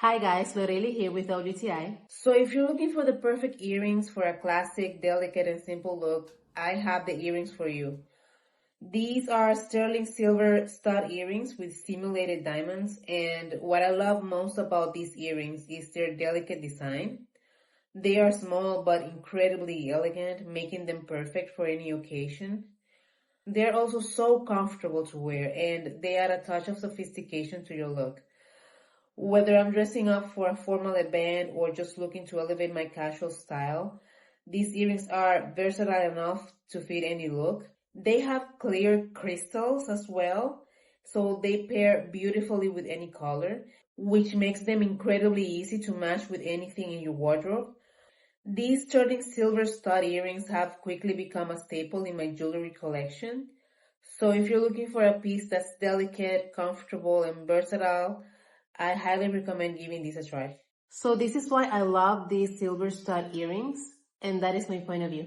Hi guys, Loreli here with LGTI. So if you're looking for the perfect earrings for a classic, delicate, and simple look, I have the earrings for you. These are sterling silver stud earrings with simulated diamonds, and what I love most about these earrings is their delicate design. They are small but incredibly elegant, making them perfect for any occasion. They're also so comfortable to wear, and they add a touch of sophistication to your look. Whether I'm dressing up for a formal event or just looking to elevate my casual style, these earrings are versatile enough to fit any look. They have clear crystals as well, so they pair beautifully with any color, which makes them incredibly easy to match with anything in your wardrobe. These sterling silver stud earrings have quickly become a staple in my jewelry collection. So if you're looking for a piece that's delicate, comfortable, and versatile, I highly recommend giving this a try. So this is why I love these silver stud earrings, and that is my point of view.